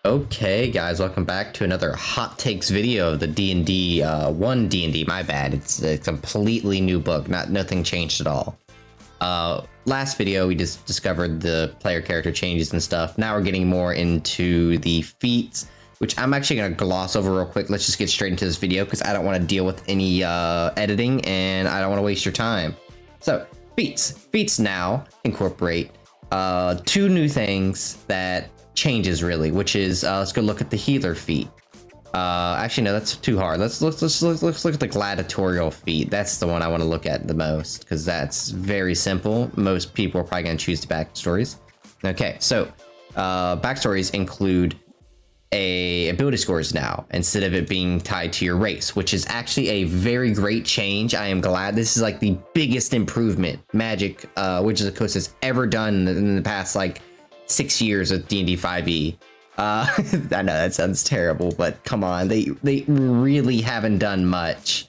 Okay, guys, welcome back to another hot takes video of the D&D 1 D&D. My bad, it's a completely new book. Nothing changed at all. Last video we just discovered the player character changes and stuff. Now we're getting more into the feats, which I'm actually going to gloss over real quick. Let's just get straight into this video because I don't want to deal with any editing and I don't want to waste your time. So feats now incorporate two new things that changes really, which is let's go look at the healer feat. Actually no, that's too hard. Let's look at the gladiatorial feat. That's the one I want to look at the most because that's very simple. Most people are probably going to choose the backstories. Okay, so backstories include ability scores now instead of it being tied to your race, which is actually a very great change. I am glad. This is like the biggest improvement Magic Wizards of the Coast has ever done in the past like 6 years with D&D 5e. I know that sounds terrible, but come on, they really haven't done much.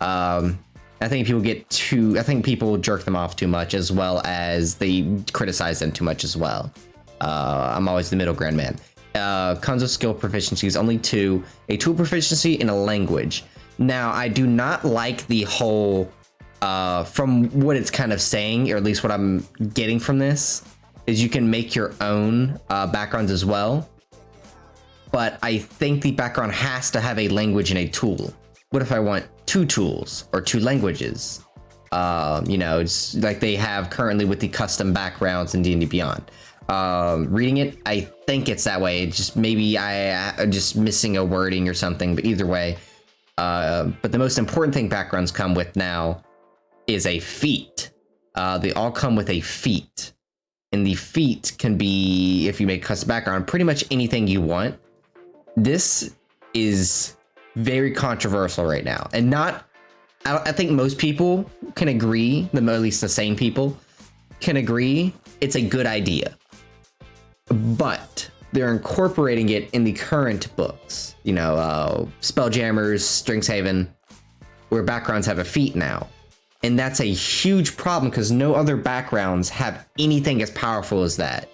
I think people jerk them off too much, as well as they criticize them too much as well. I'm always the middle ground man. Comes with skill proficiencies, only 2, a tool proficiency in a language. Now, I do not like the whole, from what it's kind of saying, or at least what I'm getting from this, is you can make your own backgrounds as well. But I think the background has to have a language and a tool. What if I want 2 tools or 2 languages? You know, it's like they have currently with the custom backgrounds in D&D Beyond. Reading it, I think it's that way. It's just maybe I'm just missing a wording or something, but either way. But the most important thing backgrounds come with now is a feat. They all come with a feat. And the feat can be, if you make custom background, pretty much anything you want. This is very controversial right now. And I think most people can agree, at least the same people can agree, it's a good idea. But they're incorporating it in the current books, you know, Spelljammers, Strixhaven, where backgrounds have a feat now. And that's a huge problem because no other backgrounds have anything as powerful as that.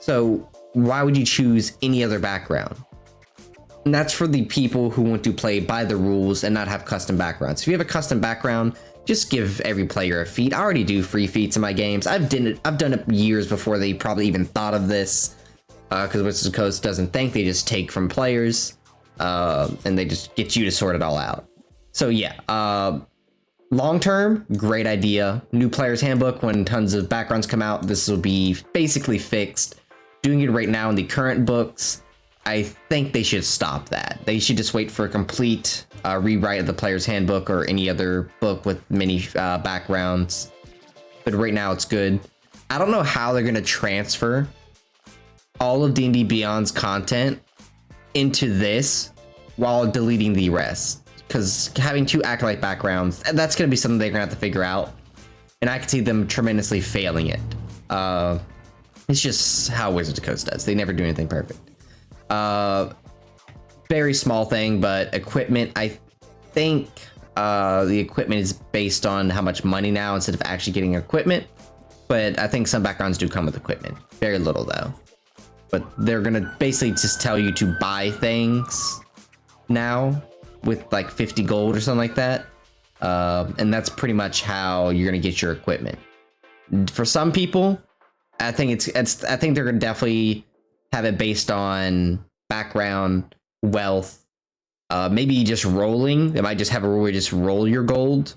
So why would you choose any other background? And that's for the people who want to play by the rules and not have custom backgrounds. If you have a custom background, just give every player a feat. I already do free feats in my games. I've done it years before they probably even thought of this, because Wizards of the Coast doesn't think, they just take from players, and they just get you to sort it all out. So yeah, long term, great idea. New player's handbook, when tons of backgrounds come out, this will be basically fixed. Doing it right now in the current books, I think they should stop that. They should just wait for a complete rewrite of the player's handbook or any other book with many backgrounds. But right now it's good. I don't know how they're going to transfer all of D&D Beyond's content into this while deleting the rest. Because having 2 Acolyte backgrounds, that's going to be something they're going to have to figure out. And I could see them tremendously failing it. It's just how Wizards of the Coast does. They never do anything perfect. Very small thing, but equipment, I think the equipment is based on how much money now instead of actually getting equipment. But I think some backgrounds do come with equipment. Very little, though. But they're going to basically just tell you to buy things now with like 50 gold or something like that. And that's pretty much how you're going to get your equipment. For some people, I think I think they're going to definitely have it based on background, wealth, maybe just rolling. They might just have a rule where you just roll your gold,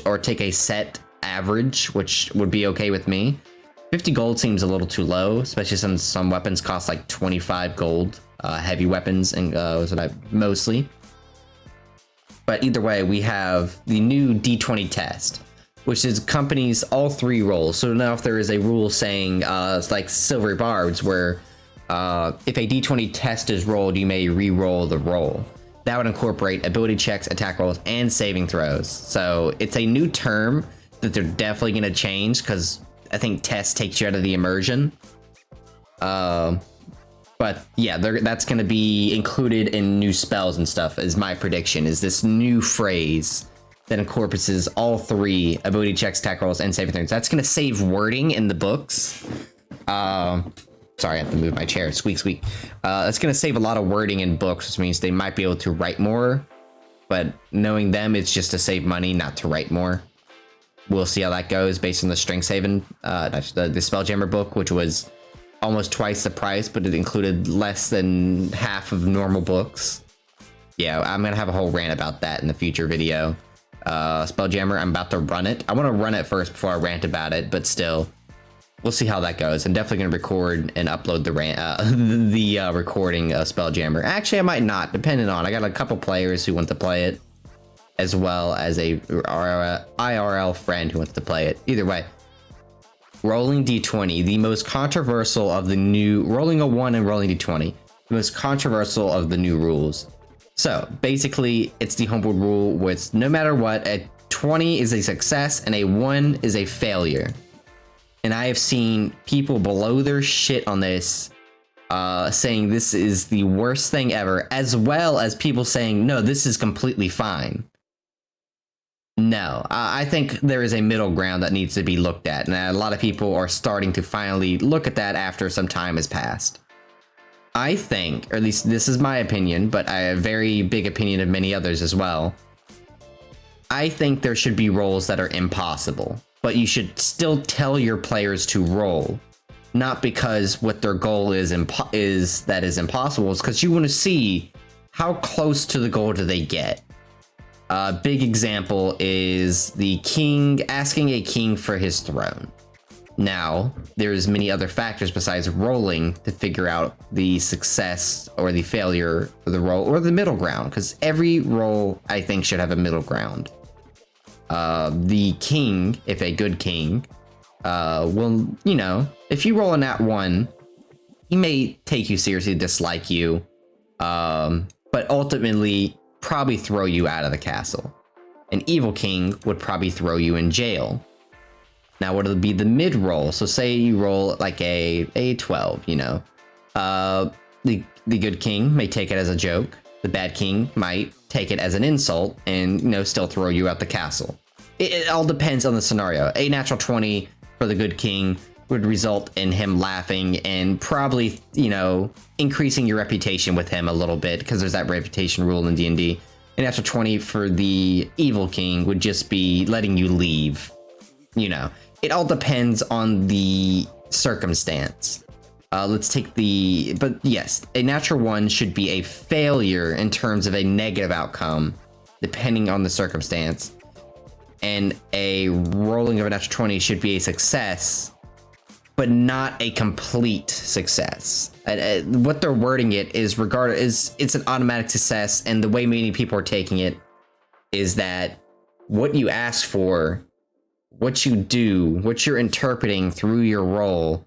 or take a set average, which would be okay with me. 50 gold seems a little too low, especially since some weapons cost like 25 gold, heavy weapons, and mostly. But either way, we have the new D20 test, which is accompanies all 3 rolls. So now if there is a rule saying, it's like Silvery Barbs, where if a D20 test is rolled, you may re-roll the roll. That would incorporate ability checks, attack rolls, and saving throws. So it's a new term that they're definitely going to change because I think test takes you out of the immersion. But yeah, that's going to be included in new spells and stuff, is my prediction, is this new phrase that incorporates all 3 ability checks, attack rolls, and saving throws. That's going to save wording in the books. Sorry, I have to move my chair. Squeak, squeak. That's going to save a lot of wording in books, which means they might be able to write more. But knowing them, it's just to save money, not to write more. We'll see how that goes based on the strength saving, the Spelljammer book, which was almost twice the price, but it included less than half of normal books. Yeah, I'm going to have a whole rant about that in the future video. Spelljammer, I'm about to run it. I want to run it first before I rant about it, but still, we'll see how that goes. I'm definitely going to record and upload the recording of Spelljammer. Actually, I might not, depending on. I got a couple players who want to play it, as well as a IRL friend who wants to play it. Either way, rolling d20, the most controversial of the new rolling a 1 and rolling d20, the most controversial of the new rules. So basically, it's the homebrew rule with no matter what, a 20 is a success and a 1 is a failure. And I have seen people below their shit on this, saying this is the worst thing ever, as well as people saying, no, this is completely fine. No, I think there is a middle ground that needs to be looked at, and a lot of people are starting to finally look at that after some time has passed. I think, or at least this is my opinion, but I have a very big opinion of many others as well. I think there should be roles that are impossible, but you should still tell your players to roll, not because what their goal is that is impossible. It's because you want to see how close to the goal do they get. A big example is the king asking a king for his throne. Now, there's many other factors besides rolling to figure out the success or the failure of the roll or the middle ground, because every roll, I think, should have a middle ground. The king, if a good king, will, you know, if you roll a nat 1, he may take you seriously, dislike you, but ultimately probably throw you out of the castle. An evil king would probably throw you in jail. Now, what would be the mid roll? So say you roll like a 12, you know, the good king may take it as a joke. The bad king might take it as an insult and, you know, still throw you out the castle. It all depends on the scenario. A natural 20 for the good king would result in him laughing and probably, you know, increasing your reputation with him a little bit, because there's that reputation rule in D&D. A natural 20 for the evil king would just be letting you leave. You know, it all depends on the circumstance. Let's take but yes, a natural 1 should be a failure in terms of a negative outcome, depending on the circumstance. And a rolling of a natural 20 should be a success, but not a complete success. What they're wording it is it's an automatic success, and the way many people are taking it is that what you ask for, what you do, what you're interpreting through your roll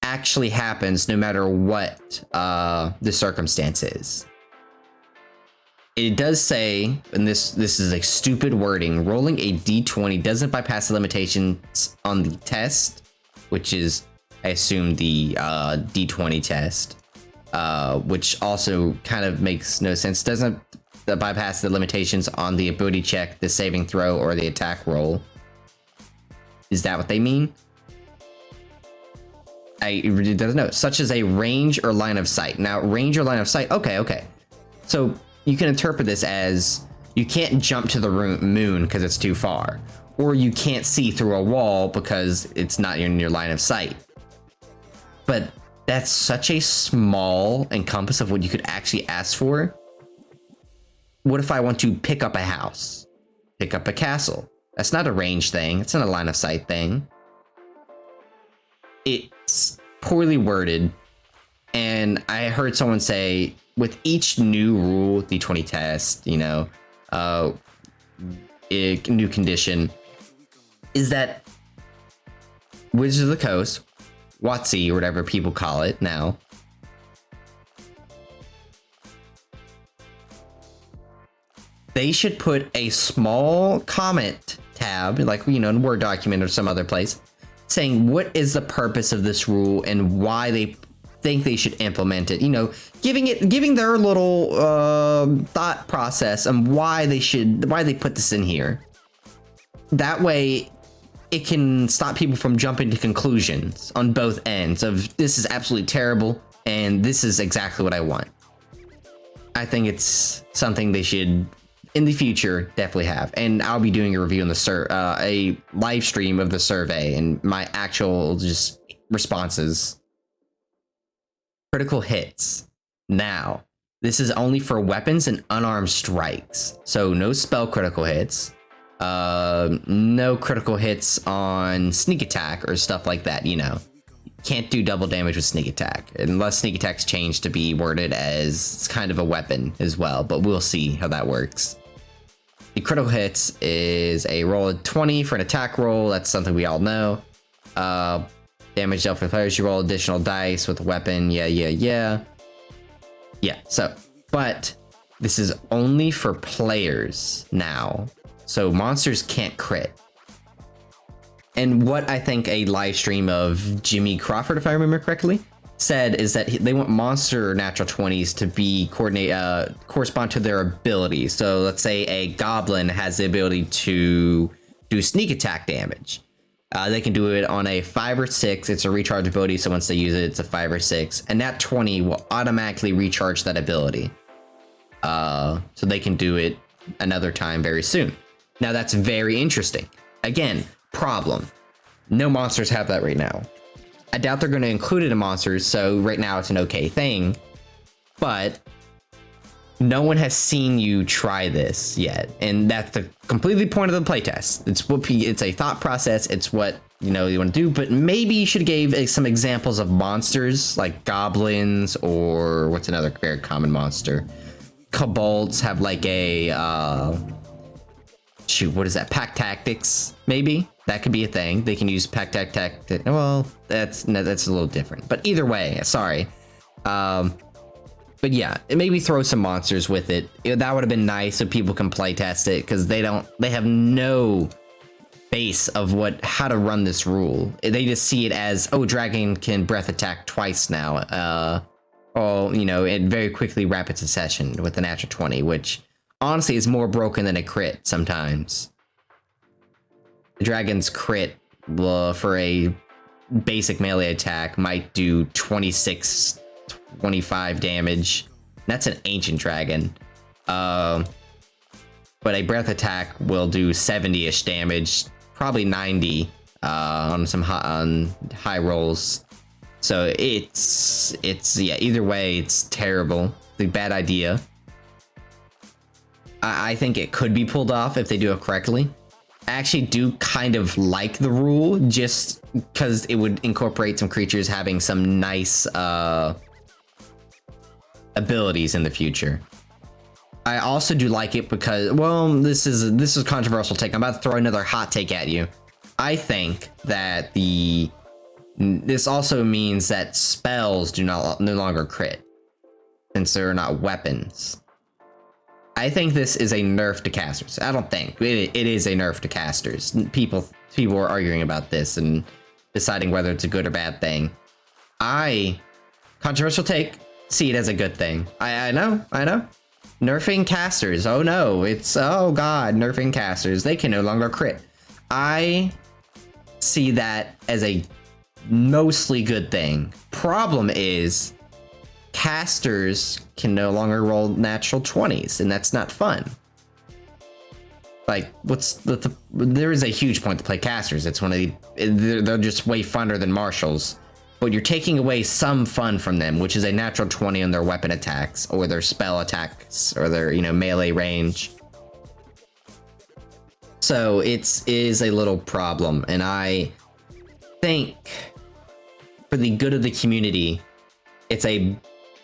actually happens no matter what the circumstance is. It does say, and this is a stupid wording, rolling a d20 doesn't bypass the limitations on the test, which is, I assume, the d20 test, which also kind of makes no sense. Doesn't bypass the limitations on the ability check, the saving throw, or the attack roll. Is that what they mean? It really doesn't know. Such as a range or line of sight. Now, range or line of sight, okay. So you can interpret this as you can't jump to the moon because it's too far, or you can't see through a wall because it's not in your line of sight. But that's such a small encompass of what you could actually ask for. What if I want to pick up a house, pick up a castle? That's not a range thing. It's not a line of sight thing. It's poorly worded. And I heard someone say, with each new rule, the 20 test, you know, new condition, is that Wizards of the Coast, wotc, or whatever people call it now, they should put a small comment tab, like, you know, in a Word document or some other place, saying what is the purpose of this rule and why they think they should implement it. You know, giving their little thought process on why they put this in here. That way, it can stop people from jumping to conclusions on both ends of this is absolutely terrible and this is exactly what I want. I think it's something they should in the future definitely have, and I'll be doing a review on the a live stream of the survey and my actual just responses. Critical hits. Now, this is only for weapons and unarmed strikes, so no spell critical hits, no critical hits on sneak attack or stuff like that. You know, can't do double damage with sneak attack unless sneak attack's changed to be worded as kind of a weapon as well, but we'll see how that works. The critical hits is a roll of 20 for an attack roll. That's something we all know. Damage dealt for players, you roll additional dice with a weapon. Yeah, so, but this is only for players now, so monsters can't crit. And what I think a live stream of Jimmy Crawford, if I remember correctly, said is that they want monster natural 20s to be correspond to their abilities. So let's say a goblin has the ability to do sneak attack damage. They can do it on a 5 or 6. It's a recharge ability, so once they use it, it's a 5 or 6, and that 20 will automatically recharge that ability. So they can do it another time very soon. Now that's very interesting. Again, problem. No monsters have that right now. I doubt they're going to include it in monsters, so right now it's an okay thing, but no one has seen you try this yet, and that's the completely point of the playtest. It's a thought process. It's what you want to do, but maybe you should give some examples of monsters like goblins, or what's another very common monster? Kobolds have like a what is that? Pack tactics, maybe. That could be a thing. They can use pack tactics. Well, that's a little different. But either way, sorry. But yeah, maybe throw some monsters with it. That would have been nice so people can play test it, because they have no base of how to run this rule. They just see it as, oh, dragon can breath attack twice now. In very quickly rapid succession with the natural 20, which honestly is more broken than a crit sometimes. The dragon's crit for a basic melee attack might do 26, 25 damage. That's an ancient dragon. But a breath attack will do 70-ish damage, probably 90 on some high rolls. So it's either way, it's terrible. It's a bad idea. I think it could be pulled off if they do it correctly. I actually do kind of like the rule, just because it would incorporate some creatures having some nice abilities in the future. I also do like it because, well, this is a controversial take. I'm about to throw another hot take at you. I think that this also means that spells no longer crit, since they're not weapons. I think this is a nerf to casters. I don't think it is a nerf to casters. People are arguing about this and deciding whether it's a good or bad thing. Controversial take, see it as a good thing. I know. Nerfing casters. Oh no, oh god, nerfing casters. They can no longer crit. I see that as a mostly good thing. Problem is, casters can no longer roll natural 20s, and that's not fun. Like, there is a huge point to play casters. It's they're just way funner than marshals, but you're taking away some fun from them, which is a natural 20 on their weapon attacks or their spell attacks or their melee range. So it is a little problem, and I think for the good of the community, it's a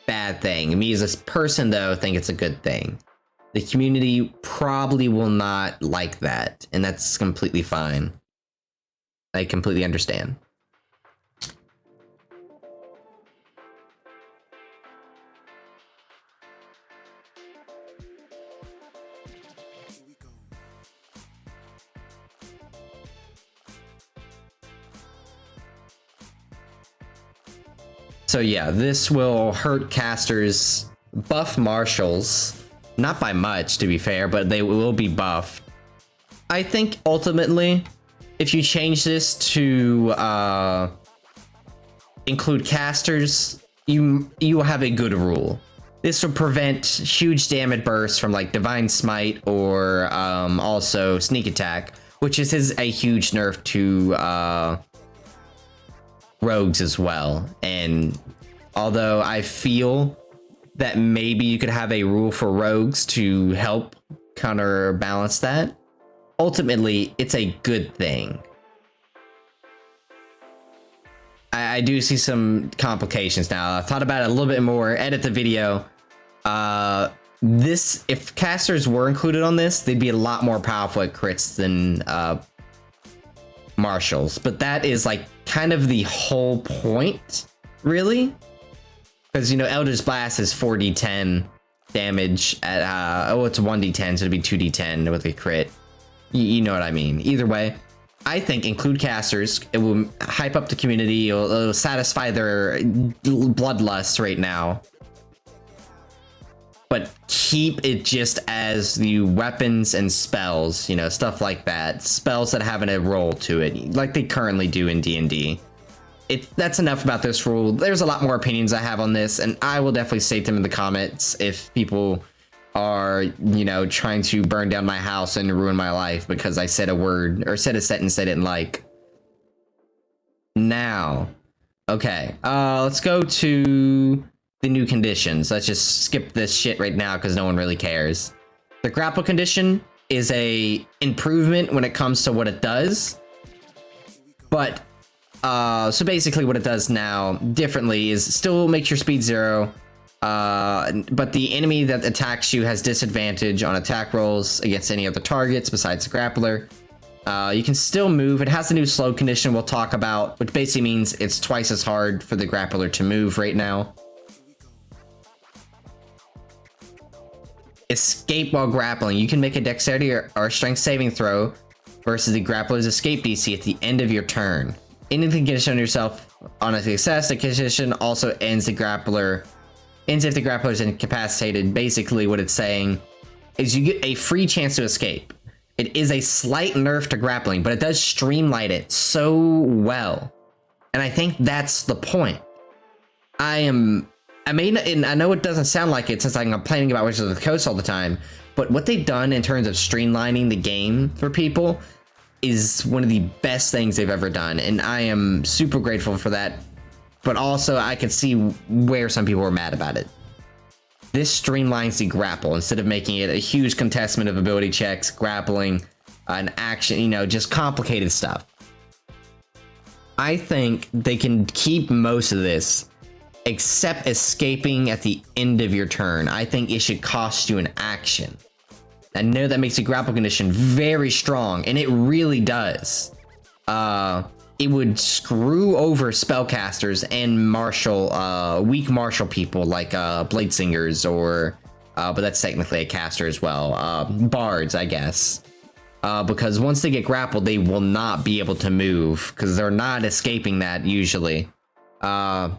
bad thing. Me as a person, though, think it's a good thing. The community probably will not like that, and that's completely fine. I completely understand. So yeah, this will hurt casters, buff marshals, not by much to be fair, but they will be buffed. I think ultimately if you change this to include casters, you will have a good rule. This will prevent huge damage bursts from like Divine Smite or also Sneak Attack, which is a huge nerf to rogues as well. And although I feel that maybe you could have a rule for rogues to help counterbalance that, ultimately it's a good thing. I do see some complications now. I thought about it a little bit more, edit the video. If casters were included on this, they'd be a lot more powerful at crits than marshals, but that is like kind of the whole point, really, because you know Eldritch Blast is 4d10 damage at it's 1d10, so it'd be 2d10 with a crit. You know what I mean. Either way, I think include casters. It will hype up the community. It'll satisfy their bloodlust right now. But keep it just as the weapons and spells, you know, stuff like that. Spells that have a role to it, like they currently do in D&D. That's enough about this rule. There's a lot more opinions I have on this, and I will definitely state them in the comments if people are, you know, trying to burn down my house and ruin my life because I said a word or said a sentence they didn't like. Now, okay, let's go to the new conditions. Let's just skip this shit right now because no one really cares. The grapple condition is a improvement when it comes to what it does, but so basically what it does now differently is still makes your speed 0. But the enemy that attacks you has disadvantage on attack rolls against any other targets besides the grappler. You can still move. It has the new slow condition we'll talk about, which basically means it's twice as hard for the grappler to move right now. Escape while grappling. You can make a dexterity or strength saving throw versus the grappler's escape DC at the end of your turn. Anything condition on yourself on a success, the condition also ends if the grappler is incapacitated. Basically what it's saying is you get a free chance to escape. It is a slight nerf to grappling, but it does streamline it so well. And I think that's the point. I know it doesn't sound like it since I'm complaining about Wizards of the Coast all the time, but what they've done in terms of streamlining the game for people is one of the best things they've ever done. And I am super grateful for that. But also, I can see where some people were mad about it. This streamlines the grapple instead of making it a huge contestment of ability checks, grappling, and action, you know, just complicated stuff. I think they can keep most of this, except escaping at the end of your turn. I think it should cost you an action. I know that makes the grapple condition very strong, and it really does. It would screw over spellcasters and weak martial people like bladesingers or but that's technically a caster as well, bards, I guess, because once they get grappled they will not be able to move because they're not escaping that usually. Bladesingers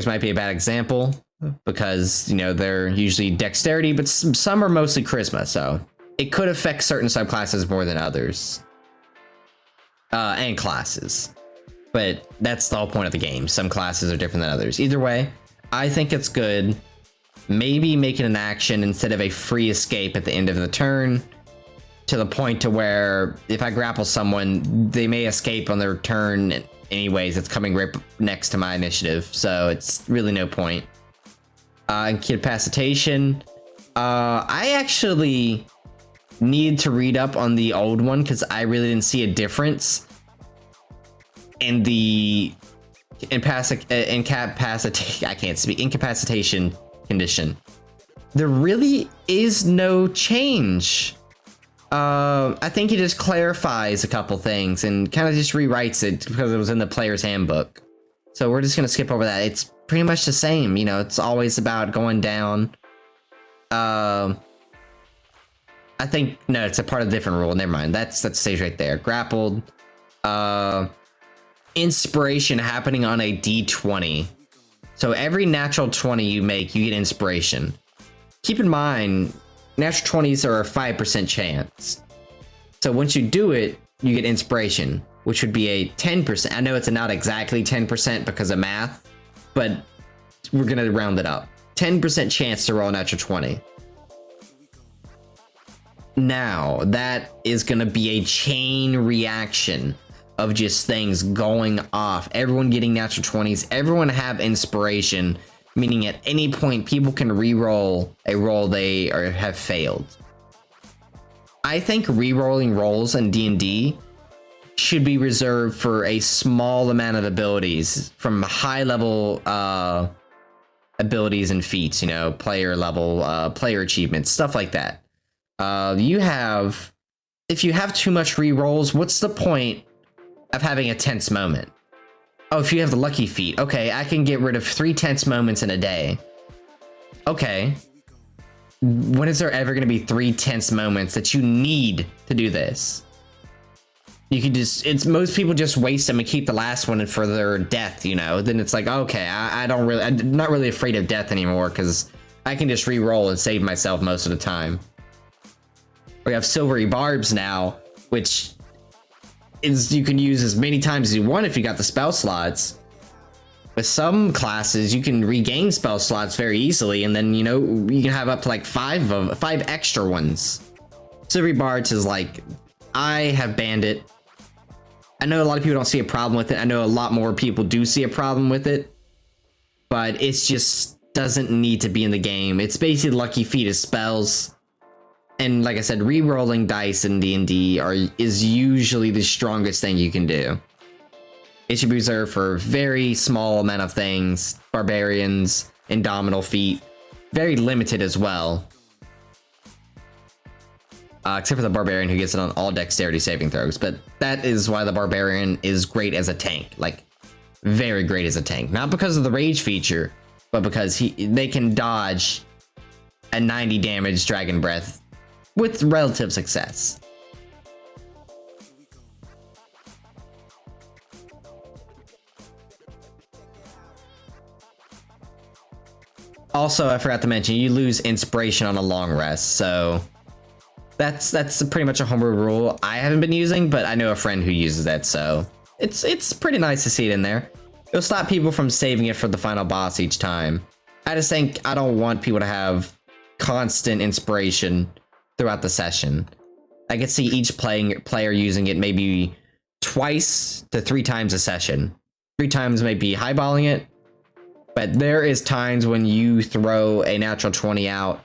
might be a bad example because, you know, they're usually dexterity, but some are mostly charisma, so it could affect certain subclasses more than others. And classes, but that's the whole point of the game. Some classes are different than others. Either way, I think it's good. Maybe make it an action instead of a free escape at the end of the turn, to the point to where if I grapple someone, they may escape on their turn anyways. It's coming right next to my initiative, so it's really no point. Incapacitation. I actually need to read up on the old one because I really didn't see a difference in the incapacitation condition. There really is no change. I think he just clarifies a couple things and kind of just rewrites it because it was in the player's handbook. So we're just gonna skip over that. It's pretty much the same, you know, it's always about going down. I think, no, it's a part of a different rule. Never mind. That stays right there. Grappled. Inspiration happening on a D20. So every natural 20 you make, you get inspiration. Keep in mind, natural 20s are a 5% chance. So once you do it, you get inspiration, which would be a 10%. I know it's not exactly 10% because of math, but we're gonna round it up. 10% chance to roll a natural 20. Now, that is gonna be a chain reaction of just things going off. Everyone getting natural 20s, everyone have inspiration, meaning at any point people can re-roll a roll they have failed. I think re-rolling rolls in D&D should be reserved for a small amount of abilities from high level abilities and feats, you know, player level, player achievements, stuff like that. If you have too much re-rolls, what's the point of having a tense moment? Oh, if you have the lucky feat, okay, I can get rid of 3 tense moments in a day. Okay. When is there ever going to be 3 tense moments that you need to do this? You can just, most people just waste them and keep the last one for their death, you know? Then it's like, okay, I'm not really afraid of death anymore because I can just re-roll and save myself most of the time. We have silvery barbs now, which is you can use as many times as you want if you got the spell slots. With some classes, you can regain spell slots very easily, and then, you know, you can have up to like 5 extra ones. Silvery Bards is like, I have banned it. I know a lot of people don't see a problem with it. I know a lot more people do see a problem with it, but it's just doesn't need to be in the game. It's basically lucky feat of spells. And like I said, re-rolling dice in D&D is usually the strongest thing you can do. It should be reserved for very small amount of things. Barbarians, Indomitable feat, very limited as well. Except for the Barbarian who gets it on all dexterity saving throws. But that is why the Barbarian is great as a tank. Like, very great as a tank. Not because of the rage feature, but because they can dodge a 90 damage Dragon Breath with relative success. Also, I forgot to mention, you lose inspiration on a long rest, so that's pretty much a homebrew rule I haven't been using, but I know a friend who uses that, so it's pretty nice to see it in there. It'll stop people from saving it for the final boss each time. I just think I don't want people to have constant inspiration throughout the session. I could see each player using it maybe 2 to 3 times a session. 3 times maybe highballing it, but there is times when you throw a natural 20 out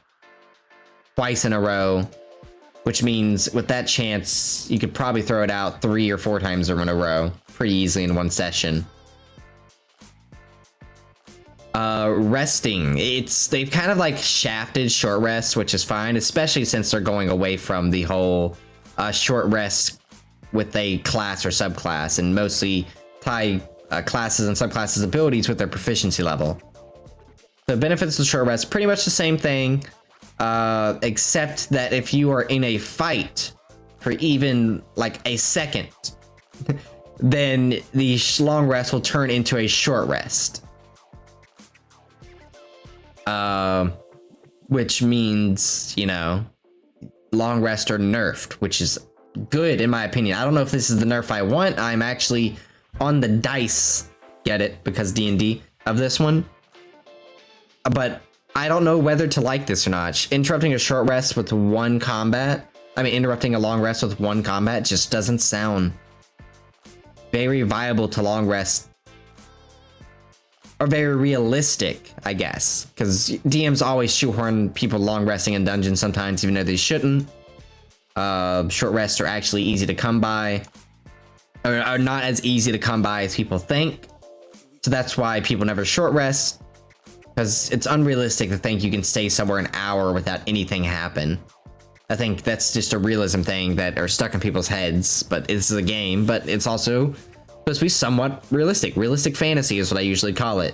twice in a row, which means with that chance, you could probably throw it out 3 or 4 times in a row pretty easily in one session. Resting, they've kind of like shafted short rest, which is fine, especially since they're going away from the whole short rest with a class or subclass, and mostly tie classes and subclasses abilities with their proficiency level. The benefits of short rest, pretty much the same thing, except that if you are in a fight for even like a second, then the long rest will turn into a short rest. Which means, you know, long rest are nerfed, which is good in my opinion. I don't know if this is the nerf I want. I'm actually on the dice, get it, because D&D of this one. But I don't know whether to like this or not. Interrupting a short rest with one combat, interrupting a long rest with one combat just doesn't sound very viable to long rest. Or very realistic, I guess, because DMs always shoehorn people long resting in dungeons sometimes, even though they shouldn't. Short rests are actually easy to come by, or are not as easy to come by as people think. So that's why people never short rest, because it's unrealistic to think you can stay somewhere an hour without anything happen. I think that's just a realism thing that are stuck in people's heads, but this is a game, but it's also supposed to be somewhat realistic. Realistic fantasy is what I usually call it.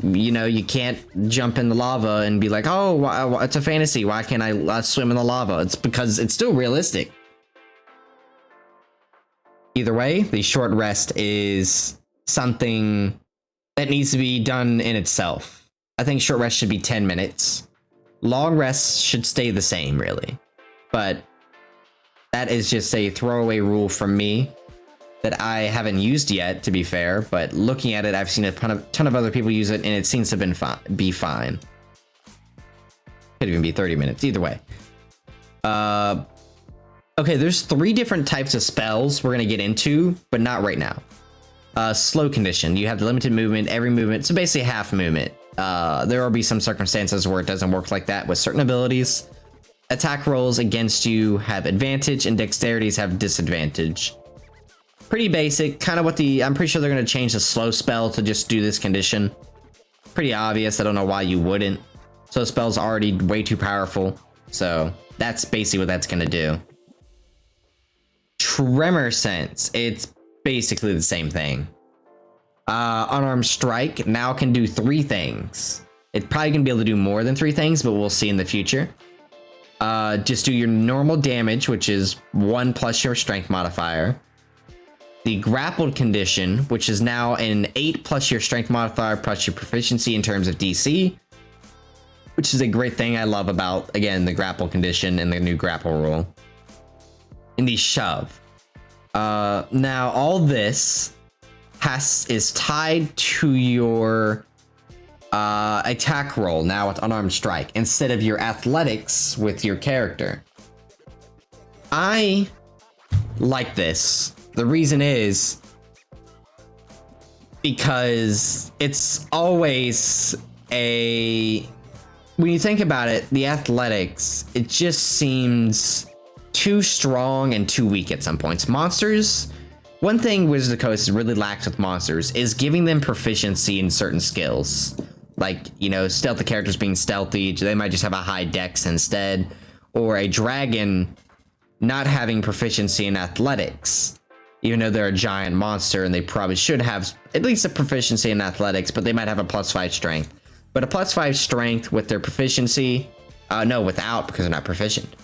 You know, you can't jump in the lava and be like, oh, it's a fantasy. Why can't I swim in the lava? It's because it's still realistic. Either way, the short rest is something that needs to be done in itself. I think short rest should be 10 minutes. Long rests should stay the same, really. But That is just a throwaway rule from me that I haven't used yet, to be fair, but looking at it, I've seen a ton of other people use it, and it seems to be fine. Could even be 30 minutes, either way. Okay, there's 3 different types of spells we're gonna get into, but not right now. Slow condition, you have the limited movement, every movement, so basically half movement. There will be some circumstances where it doesn't work like that with certain abilities. Attack rolls against you have advantage, and dexterities have disadvantage. Pretty basic, kind of what I'm pretty sure they're going to change the slow spell to just do this condition. Pretty obvious, I don't know why you wouldn't. So the spell's already way too powerful, so that's basically what that's going to do. Tremor Sense, it's basically the same thing. Unarmed Strike now can do 3 things. It's probably going to be able to do more than 3 things, but we'll see in the future. Just do your normal damage, which is 1 plus your strength modifier. The Grapple Condition, which is now an 8 plus your strength modifier plus your proficiency in terms of DC, which is a great thing I love about, again, the Grapple Condition and the new grapple rule. And the Shove. Now, all this is tied to your attack roll now with Unarmed Strike instead of your athletics with your character. I like this. The reason is because it's always when you think about it, the athletics, it just seems too strong and too weak at some points. Monsters, one thing Wizards of the Coast really lacks with monsters is giving them proficiency in certain skills. Like, you know, stealthy characters being stealthy, they might just have a high dex instead. Or a dragon not having proficiency in athletics. Even though they're a giant monster and they probably should have at least a proficiency in athletics, but they might have a +5 strength. But a +5 strength with their proficiency, no, without, because they're not proficient.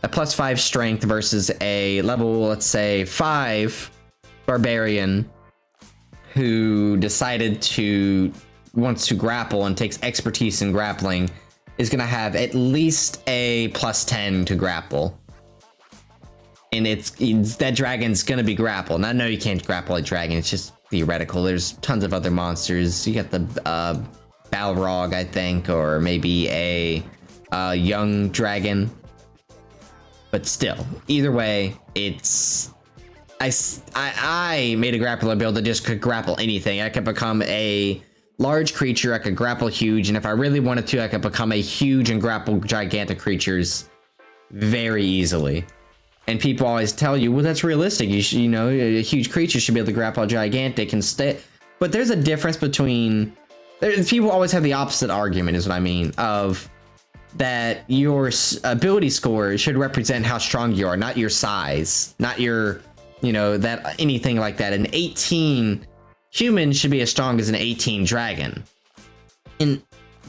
A +5 strength versus a level, let's say, 5 barbarian who wants to grapple and takes expertise in grappling is going to have at least a +10 to grapple. And that dragon's going to be grappled. Now, I know you can't grapple a dragon. It's just theoretical. There's tons of other monsters. You got the Balrog, I think, or maybe a young dragon. But still, either way, I made a grappler build that just could grapple anything. I could become a large creature. I could grapple huge. And if I really wanted to, I could become a huge and grapple gigantic creatures very easily. And people always tell you, well, that's realistic. You know, a huge creature should be able to grapple a gigantic and stay. But there's a difference between. People always have the opposite argument, is what I mean, of that your ability score should represent how strong you are, not your size, not your, you know, that anything like that. An 18 human should be as strong as an 18 dragon. And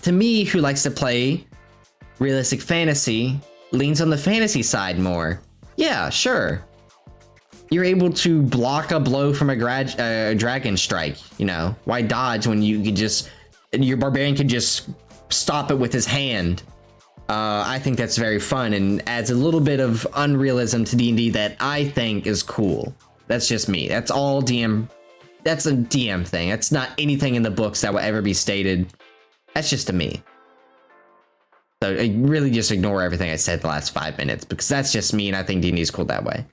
to me, who likes to play realistic fantasy, leans on the fantasy side more. Yeah, sure. You're able to block a blow from a dragon strike, you know. Why dodge when you could just... Your barbarian could just stop it with his hand. I think that's very fun and adds a little bit of unrealism to D&D that I think is cool. That's just me. That's all DM... That's a DM thing. That's not anything in the books that will ever be stated. That's just to me. So I really just ignore everything I said the last 5 minutes because that's just me and I think D&D is cool that way.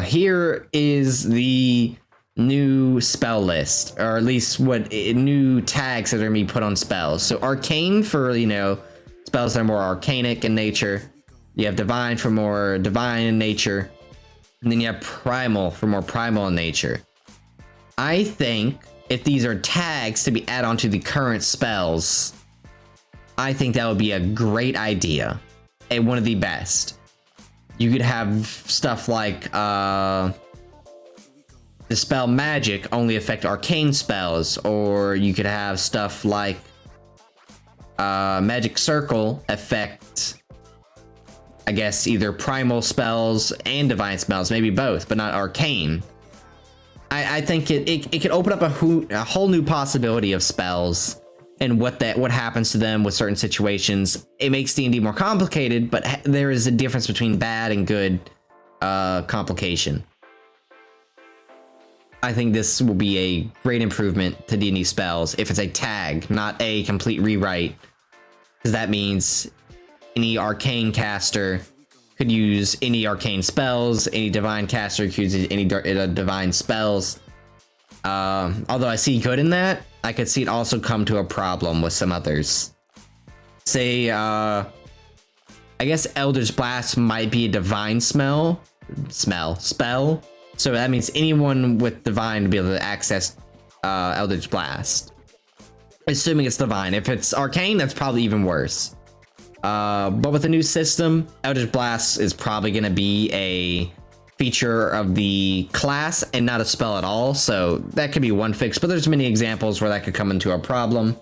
Here is the new spell list, or at least what new tags that are going to be put on spells. So arcane for, you know, spells that are more arcanic in nature. You have divine for more divine in nature. And then you have primal for more primal in nature. I think if these are tags to be added onto the current spells, I think that would be a great idea and one of the best. You could have stuff like the spell magic only affect arcane spells, or you could have stuff like magic circle affect, I guess, either primal spells and divine spells, maybe both, but not arcane. I think it could open up a whole new possibility of spells and what happens to them with certain situations. It makes D&D more complicated, but there is a difference between bad and good complication. I think this will be a great improvement to D&D spells if it's a tag, not a complete rewrite. Because that means any arcane caster could use any arcane spells, any divine caster could use any divine spells. Although I see good in that, I could see it also come to a problem with some others. Say, I guess Eldritch Blast might be a divine spell. So that means anyone with divine to be able to access Eldritch Blast. Assuming it's divine. If it's arcane, that's probably even worse. But with the new system, Eldritch Blast is probably going to be a feature of the class and not a spell at all. So that could be one fix, but there's many examples where that could come into a problem.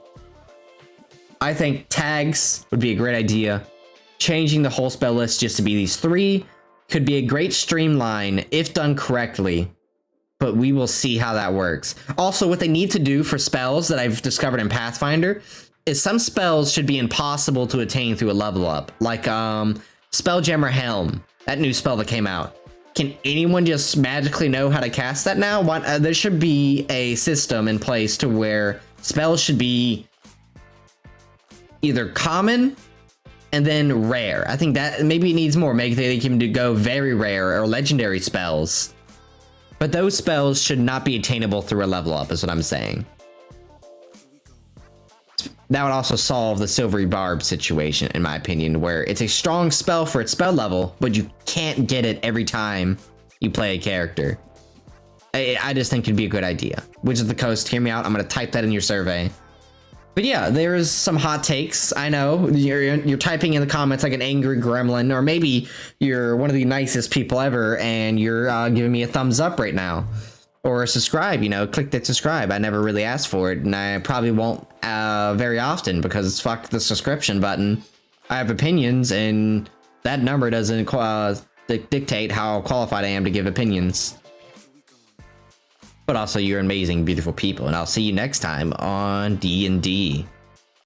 I think tags would be a great idea. Changing the whole spell list just to be these 3 could be a great streamline if done correctly, but we will see how that works. Also, what they need to do for spells that I've discovered in Pathfinder is some spells should be impossible to attain through a level up, like Spelljammer Helm, that new spell that came out. Can anyone just magically know how to cast that now? There should be a system in place to where spells should be either common and then rare. I think that maybe it needs more. Maybe they can go very rare or legendary spells. But those spells should not be attainable through a level up, is what I'm saying. That would also solve the Silvery Barb situation, in my opinion, where it's a strong spell for its spell level, but you can't get it every time you play a character. I just think it'd be a good idea. Wizards of the Coast, hear me out. I'm going to type that in your survey. But yeah, there's some hot takes. I know you're typing in the comments like an angry gremlin, or maybe you're one of the nicest people ever and you're giving me a thumbs up right now, or subscribe. Click that subscribe. I never really asked for it, and I probably won't very often because fuck the subscription button. I have opinions, and that number doesn't dictate how qualified I am to give opinions. But also, you're amazing, beautiful people, and I'll see you next time on D&D.